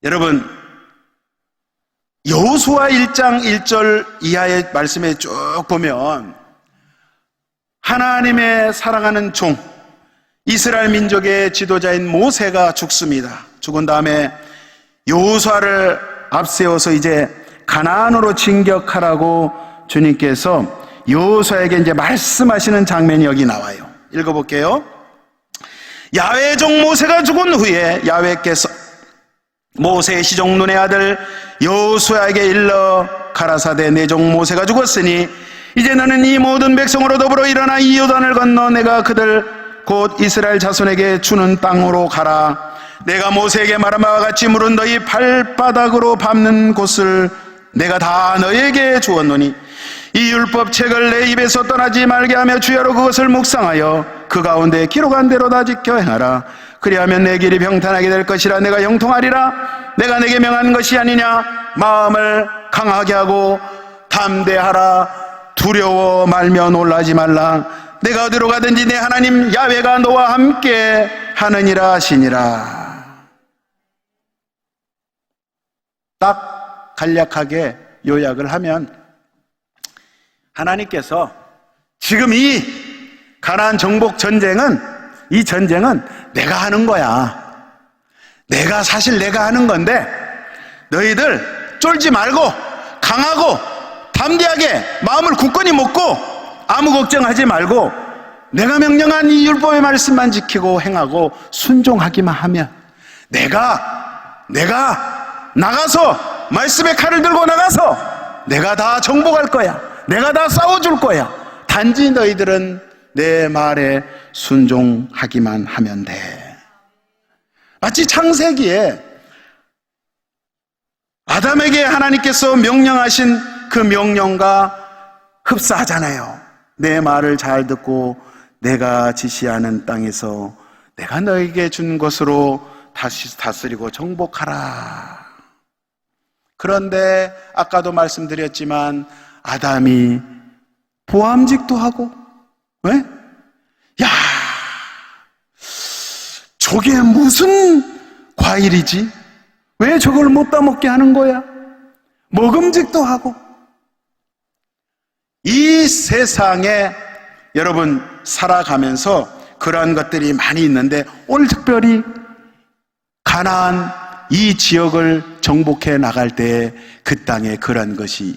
여러분, 여호수아 1장 1절 이하의 말씀에 쭉 보면 하나님의 사랑하는 종, 이스라엘 민족의 지도자인 모세가 죽습니다. 죽은 다음에 여호수아를 앞세워서 이제 가나안으로 진격하라고 주님께서 여호수아에게 이제 말씀하시는 장면이 여기 나와요. 읽어볼게요. 야훼의 종 모세가 죽은 후에 야훼께서 모세의 시종 눈의 아들 여호수아에게 일러 가라사대 내 종 모세가 죽었으니 이제 너는 이 모든 백성으로 더불어 일어나 이 요단을 건너 내가 그들 곧 이스라엘 자손에게 주는 땅으로 가라. 내가 모세에게 말한 바와 같이 물은 너희 발바닥으로 밟는 곳을 내가 다 너희에게 주었노니 이 율법책을 내 입에서 떠나지 말게 하며 주야로 그것을 묵상하여 그 가운데 기록한 대로 다 지켜 행하라. 그리하면 내 길이 평탄하게 될 것이라. 내가 형통하리라. 내가 내게 명한 것이 아니냐. 마음을 강하게 하고 담대하라. 두려워 말며 놀라지 말라. 내가 어디로 가든지 내 하나님 야훼가 너와 함께 하느니라 하시니라. 딱 간략하게 요약을 하면 하나님께서 지금 이 가나안 정복 전쟁은, 이 전쟁은 내가 하는 거야. 사실 내가 하는 건데 너희들 쫄지 말고 강하고 담대하게 마음을 굳건히 먹고 아무 걱정하지 말고 내가 명령한 이 율법의 말씀만 지키고 행하고 순종하기만 하면 내가 나가서 말씀의 칼을 들고 나가서 내가 다 정복할 거야. 내가 다 싸워줄 거야. 단지 너희들은 내 말에 순종하기만 하면 돼. 마치 창세기에 아담에게 하나님께서 명령하신 그 명령과 흡사하잖아요. 내 말을 잘 듣고 내가 지시하는 땅에서 내가 너에게 준 것으로 다시 다스리고 정복하라. 그런데 아까도 말씀드렸지만 아담이 보암직도 하고, 왜? 야, 저게 무슨 과일이지? 왜 저걸 못 따먹게 하는 거야? 먹음직도 하고. 이 세상에 여러분 살아가면서 그러한 것들이 많이 있는데 오늘 특별히 가나안 이 지역을 정복해 나갈 때 그 땅에 그러한 것이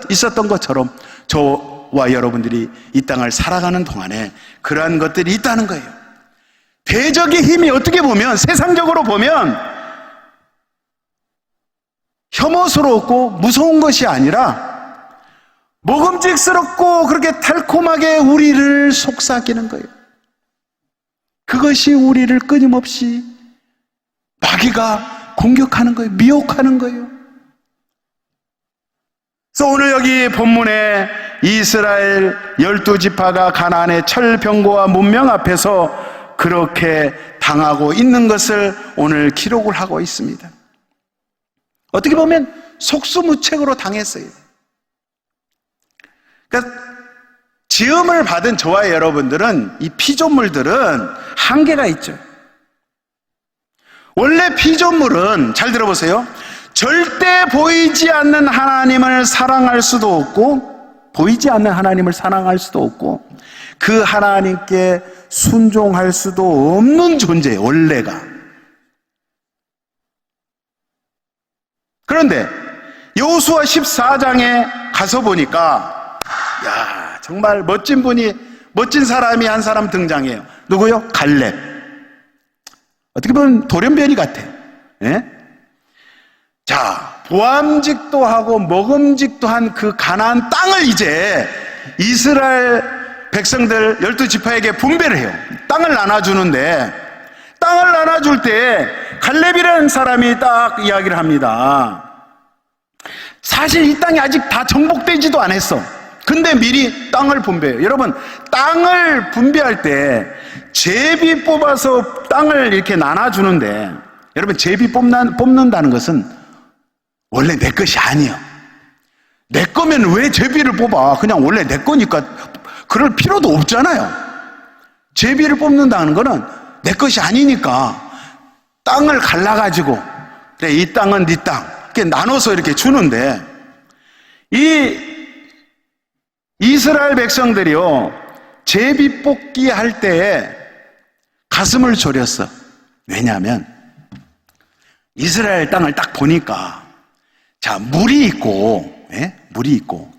있었던 것처럼 저와 여러분들이 이 땅을 살아가는 동안에 그러한 것들이 있다는 거예요. 대적의 힘이 어떻게 보면, 세상적으로 보면 혐오스럽고 무서운 것이 아니라 먹음직스럽고 그렇게 달콤하게 우리를 속삭이는 거예요. 그것이 우리를 끊임없이 마귀가 공격하는 거예요. 미혹하는 거예요. 그래서 오늘 여기 본문에 이스라엘 12지파가 가나안의 철병거와 문명 앞에서 그렇게 당하고 있는 것을 오늘 기록을 하고 있습니다. 어떻게 보면 속수무책으로 당했어요. 그러니까 지음을 받은 저와 여러분들은, 이 피조물들은 한계가 있죠. 원래 피조물은, 잘 들어보세요, 절대 보이지 않는 하나님을 사랑할 수도 없고 보이지 않는 하나님을 사랑할 수도 없고 그 하나님께 순종할 수도 없는 존재예요, 원래가. 그런데 여호수아 14장에 가서 보니까 야, 정말 멋진 사람이 한 사람 등장해요. 누구요? 갈렙. 어떻게 보면 돌연변이 같아. 예? 자, 보암직도 하고 먹음직도 한 그 가나안 땅을 이제 이스라엘 백성들 12지파에게 분배를 해요. 땅을 나눠주는데, 땅을 나눠줄 때 갈렙이라는 사람이 딱 이야기를 합니다. 사실 이 땅이 아직 다 정복되지도 않았어. 근데 미리 땅을 분배해요. 여러분, 땅을 분배할 때 제비 뽑아서 땅을 이렇게 나눠주는데, 여러분, 제비 뽑는다는 것은 원래 내 것이 아니에요. 내 거면 왜 제비를 뽑아? 그냥 원래 내 거니까 그럴 필요도 없잖아요. 제비를 뽑는다는 거는 내 것이 아니니까 땅을 갈라가지고 그래, 이 땅은 네 땅. 이렇게 나눠서 이렇게 주는데, 이 이스라엘 백성들이요, 제비 뽑기 할 때에 가슴을 졸였어. 왜냐하면 이스라엘 땅을 딱 보니까, 자, 물이 있고, 물이 있고,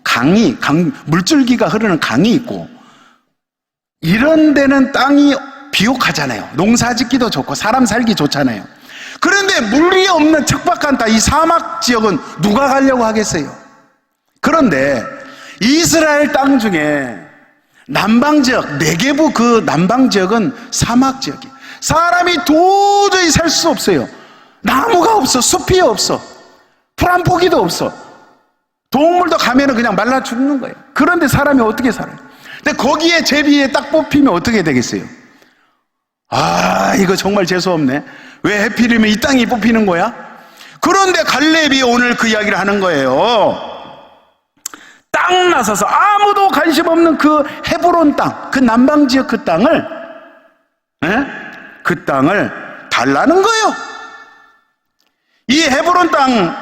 물줄기가 흐르는 강이 있고, 이런 데는 땅이 비옥하잖아요. 농사 짓기도 좋고 사람 살기 좋잖아요. 그런데 물이 없는 척박한 땅, 이 사막 지역은 누가 가려고 하겠어요? 그런데 이스라엘 땅 중에 남방 지역, 네게부 그 남방 지역은 사막 지역이에요. 사람이 도저히 살 수 없어요. 나무가 없어, 숲이 없어, 풀 한 포기도 없어. 동물도 가면은 그냥 말라 죽는 거예요. 그런데 사람이 어떻게 살아요? 근데 거기에 제비에 딱 뽑히면 어떻게 되겠어요? 아, 이거 정말 재수없네. 왜 하필이면 이 땅이 뽑히는 거야? 그런데 갈렙이 오늘 그 이야기를 하는 거예요. 땅 나서서 아무도 관심 없는 그 헤브론 땅, 그 남방 지역 그 땅을 달라는 거예요. 이 헤브론 땅,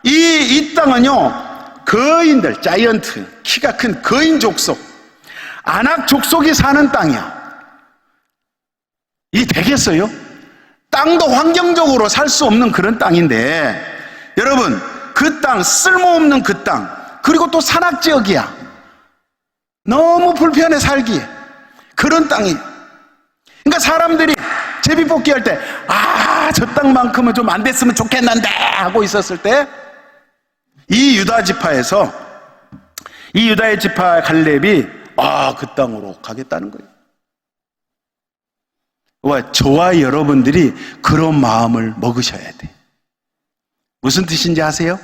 이 땅은요, 거인들, 자이언트, 키가 큰 거인 족속, 아낙 족속이 사는 땅이야. 이 되겠어요? 땅도 환경적으로 살 수 없는 그런 땅인데, 여러분, 그 땅, 쓸모없는 그 땅, 그리고 또 산악지역이야. 너무 불편해 살기에. 그런 땅이에요. 그러니까 사람들이 제비뽑기 할 때, 아, 저 땅만큼은 좀 안 됐으면 좋겠는데 하고 있었을 때, 이 유다의 지파 갈렙이 그 땅으로 가겠다는 거예요. 저와 여러분들이 그런 마음을 먹으셔야 돼. 무슨 뜻인지 아세요?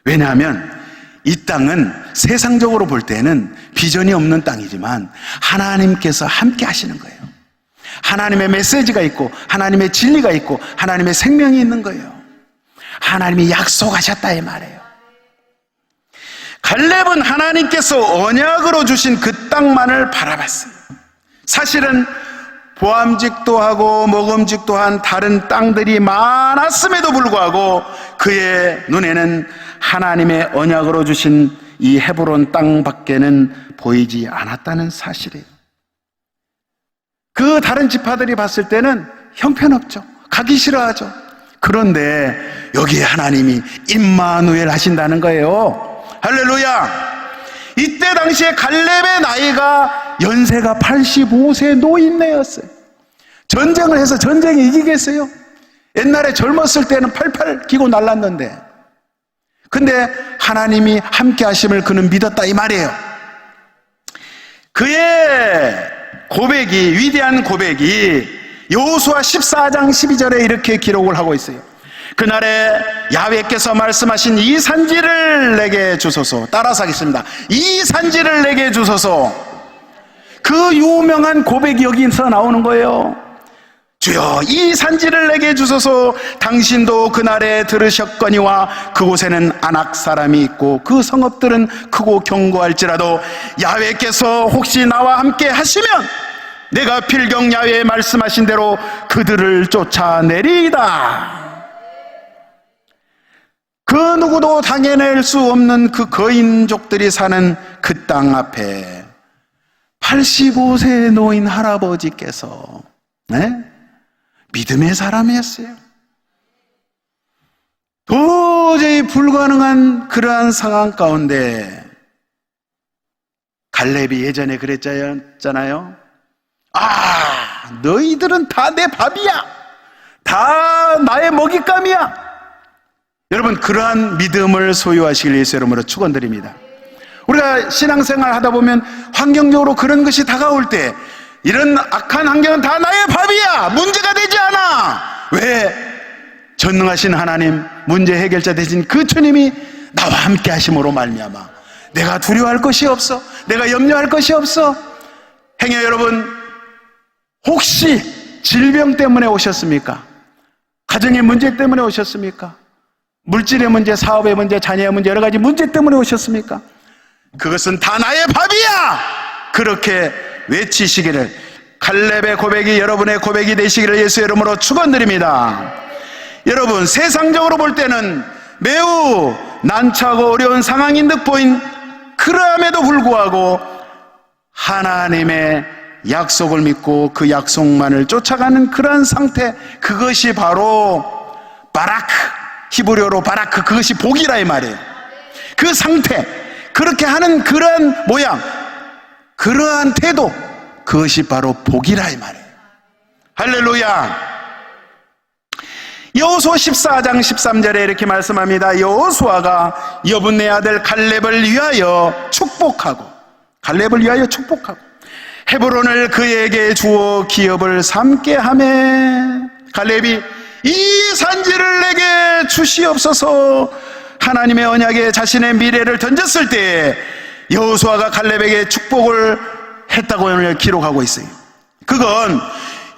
왜냐하면 이 땅은 세상적으로 볼 때는 비전이 없는 땅이지만 하나님께서 함께 하시는 거예요. 하나님의 메시지가 있고 하나님의 진리가 있고 하나님의 생명이 있는 거예요. 하나님이 약속하셨다 이 말이에요. 갈렙은 하나님께서 언약으로 주신 그 땅만을 바라봤어요. 사실은 보암직도 하고 먹음직도 한 다른 땅들이 많았음에도 불구하고 그의 눈에는 하나님의 언약으로 주신 이 헤브론 땅밖에는 보이지 않았다는 사실이에요. 그 다른 지파들이 봤을 때는 형편없죠. 가기 싫어하죠. 그런데 여기에 하나님이 임마누엘 하신다는 거예요. 할렐루야. 이때 당시에 갈렙의 나이가 연세가 85세 노인네였어요. 전쟁을 해서 전쟁에 이기겠어요? 옛날에 젊었을 때는 팔팔 기고 날랐는데, 근데 하나님이 함께 하심을 그는 믿었다 이 말이에요. 그의 고백이, 위대한 고백이 여호수아 14장 12절에 이렇게 기록을 하고 있어요. 그날에 야훼께서 말씀하신 이 산지를 내게 주소서. 따라서 하겠습니다. 이 산지를 내게 주소서. 그 유명한 고백이 여기서 나오는 거예요. 주여, 이 산지를 내게 주소서. 당신도 그날에 들으셨거니와 그곳에는 아낙 사람이 있고 그 성읍들은 크고 견고할지라도 야훼께서 혹시 나와 함께 하시면 내가 필경 야훼 말씀하신 대로 그들을 쫓아내리이다. 그 누구도 당해낼 수 없는 그 거인족들이 사는 그 땅 앞에 85세 노인 할아버지께서 믿음의 사람이었어요. 도저히 불가능한 그러한 상황 가운데 갈렙이 예전에 그랬잖아요. 너희들은 다 내 밥이야. 다 나의 먹잇감이야. 여러분, 그러한 믿음을 소유하시길 예수 이름으로 축원드립니다. 우리가 신앙생활 하다 보면 환경적으로 그런 것이 다가올 때 이런 악한 환경은 다 나의 밥이야. 문제가 되지 않아. 왜? 전능하신 하나님, 문제 해결자 되신 그 주님이 나와 함께 하심으로 말미암아 내가 두려워할 것이 없어. 내가 염려할 것이 없어. 행여 여러분, 혹시 질병 때문에 오셨습니까? 가정의 문제 때문에 오셨습니까? 물질의 문제, 사업의 문제, 자녀의 문제, 여러 가지 문제 때문에 오셨습니까? 그것은 다 나의 밥이야! 그렇게 외치시기를, 갈렙의 고백이 여러분의 고백이 되시기를 예수의 이름으로 축원드립니다. 여러분, 세상적으로 볼 때는 매우 난처하고 어려운 상황인 듯 보인, 그럼에도 불구하고 하나님의 약속을 믿고 그 약속만을 쫓아가는 그러한 상태, 그것이 바로 바라크, 히브리어로 바라크, 그것이 복이라 이 말이에요. 그 상태, 그렇게 하는 그러한 모양, 그러한 태도, 그것이 바로 복이라 이 말이에요. 할렐루야. 여호수아 14장 13절에 이렇게 말씀합니다. 여호수아가 여분네 아들 갈렙을 위하여 축복하고, 갈렙을 위하여 축복하고 헤브론을 그에게 주어 기업을 삼게 하매, 갈렙이 이 산지를 내게 주시옵소서 하나님의 언약에 자신의 미래를 던졌을 때 여호수아가 갈렙에게 축복을 했다고 오늘 기록하고 있어요. 그건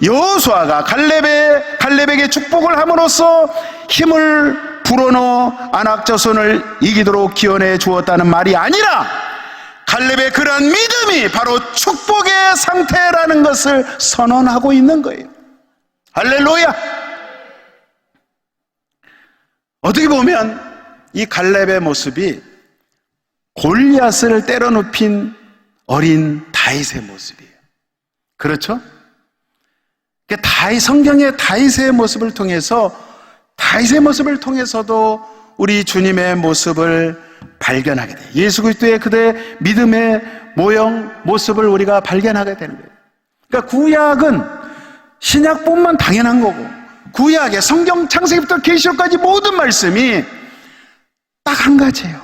여호수아가 갈렙에게 축복을 함으로써 힘을 불어넣어 아낙 자손을 이기도록 기원해 주었다는 말이 아니라, 갈렙의 그러한 믿음이 바로 축복의 상태라는 것을 선언하고 있는 거예요. 할렐루야. 어떻게 보면 이 갈렙의 모습이 골리앗을 때려눕힌 어린 다윗의 모습이에요. 그렇죠? 성경의 다윗의 모습을 통해서도 우리 주님의 모습을 발견하게 돼요. 예수 그리스도의 그대의 믿음의 모습을 우리가 발견하게 되는 거예요. 그러니까 구약은 신약뿐만 당연한 거고, 구약의 성경 창세기부터 계시록까지 모든 말씀이 딱 한 가지예요.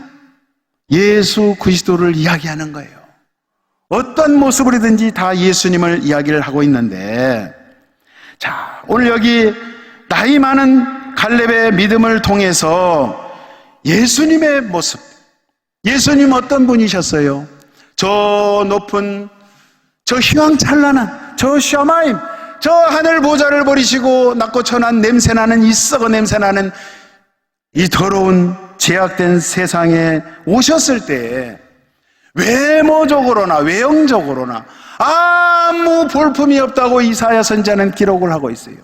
예수 그리스도를 이야기하는 거예요. 어떤 모습으로든지 다 예수님을 이야기를 하고 있는데, 자, 오늘 여기 나이 많은 갈렙의 믿음을 통해서 예수님의 모습, 예수님 어떤 분이셨어요? 저 높은, 저 휘황찬란한, 저 샤마임, 저 하늘 보좌를 버리시고 낮고 천한 냄새나는, 이 썩어 냄새나는 이 더러운 제약된 세상에 오셨을 때 외모적으로나 외형적으로나 아무 볼품이 없다고 이사야 선지자는 기록을 하고 있어요.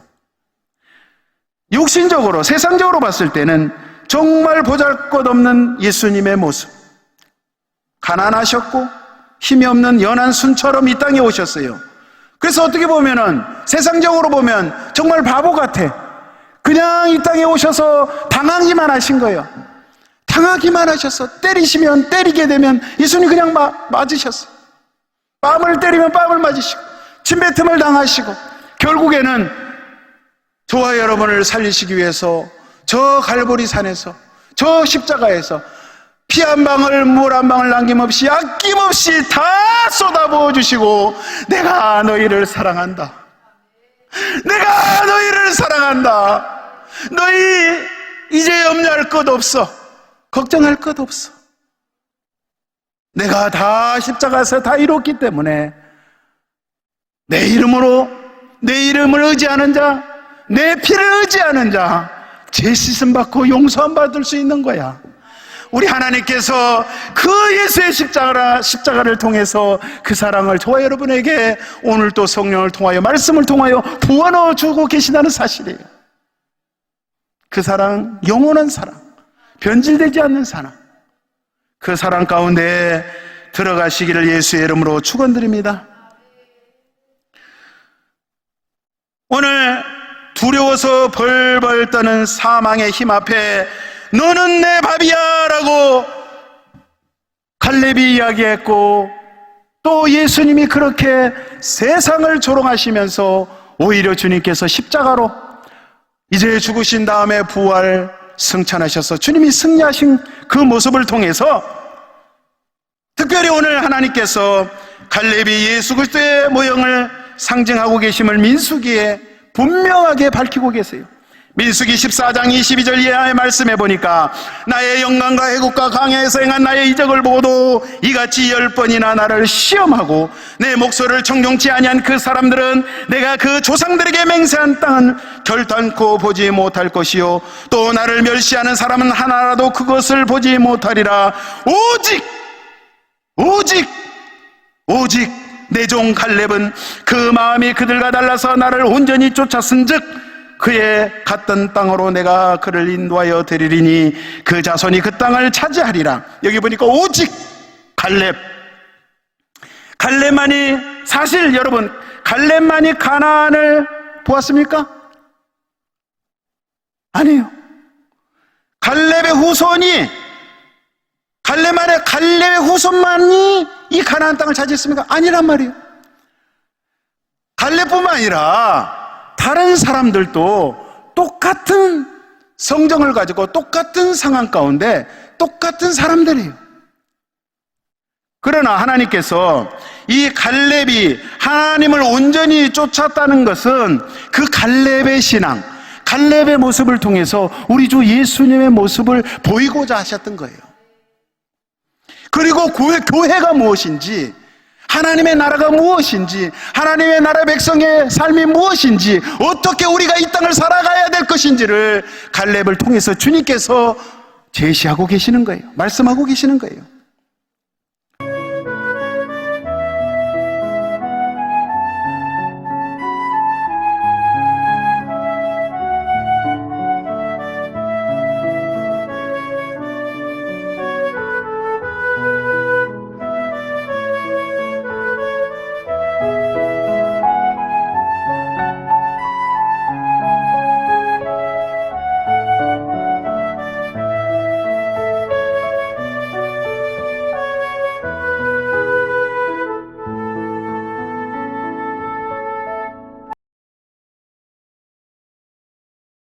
육신적으로, 세상적으로 봤을 때는 정말 보잘것없는 예수님의 모습, 가난하셨고 힘이 없는 연한 순처럼 이 땅에 오셨어요. 그래서 어떻게 보면은, 세상적으로 보면 정말 바보 같아. 그냥 이 땅에 오셔서 당하기만 하신 거예요. 당하기만 하셔서, 때리시면, 때리게 되면 예수님 그냥 맞으셨어요. 뺨을 때리면 뺨을 맞으시고, 침뱉음을 당하시고, 결국에는 저와 여러분을 살리시기 위해서 저 갈보리 산에서, 저 십자가에서 피 한 방울, 물 한 방울 남김없이 아낌없이 다 쏟아부어 주시고, 내가 너희를 사랑한다, 내가 너희를 사랑한다, 너희 이제 염려할 것 없어, 걱정할 것 없어, 내가 다 십자가에서 다 이뤘기 때문에 내 이름으로, 내 이름을 의지하는 자, 내 피를 의지하는 자 죄 씻음 받고 용서함 받을 수 있는 거야. 우리 하나님께서 그 예수의 십자가를 통해서 그 사랑을 저와 여러분에게 오늘 또 성령을 통하여, 말씀을 통하여 부어넣어 주고 계시다는 사실이에요. 그 사랑, 영원한 사랑, 변질되지 않는 사랑, 그 사랑 가운데 들어가시기를 예수의 이름으로 축원드립니다. 오늘 두려워서 벌벌 떠는 사망의 힘 앞에 너는 내 밥이야 라고 갈렙이 이야기했고, 또 예수님이 그렇게 세상을 조롱하시면서 오히려 주님께서 십자가로 이제 죽으신 다음에 부활 승천하셔서 주님이 승리하신 그 모습을 통해서, 특별히 오늘 하나님께서 갈렙이 예수 그리스도의 모형을 상징하고 계심을 민수기에 분명하게 밝히고 계세요. 민수기 14장 22절 이하의 말씀해 보니까, 나의 영광과 애국과 강야에서 행한 나의 이적을 보고도 이같이 10번이나 나를 시험하고 내 목소리를 청종치 아니한 그 사람들은 내가 그 조상들에게 맹세한 땅은 결단코 보지 못할 것이요, 또 나를 멸시하는 사람은 하나라도 그것을 보지 못하리라. 오직 내 종 갈렙은 그 마음이 그들과 달라서 나를 온전히 쫓았은즉 그의 갔던 땅으로 내가 그를 인도하여 드리리니 그 자손이 그 땅을 차지하리라. 여기 보니까 오직 갈렙만이, 사실 여러분 갈렙만이 가나안을 보았습니까? 아니에요. 갈렙의 후손만이 이 가나안 땅을 차지했습니까? 아니란 말이에요. 갈렙뿐만 아니라 다른 사람들도 똑같은 성정을 가지고 똑같은 상황 가운데 똑같은 사람들이에요. 그러나 하나님께서 이 갈렙이 하나님을 온전히 쫓았다는 것은 그 갈렙의 신앙, 갈렙의 모습을 통해서 우리 주 예수님의 모습을 보이고자 하셨던 거예요. 그리고 교회가 무엇인지, 하나님의 나라가 무엇인지, 하나님의 나라 백성의 삶이 무엇인지, 어떻게 우리가 이 땅을 살아가야 될 것인지를 갈렙을 통해서 주님께서 제시하고 계시는 거예요. 말씀하고 계시는 거예요.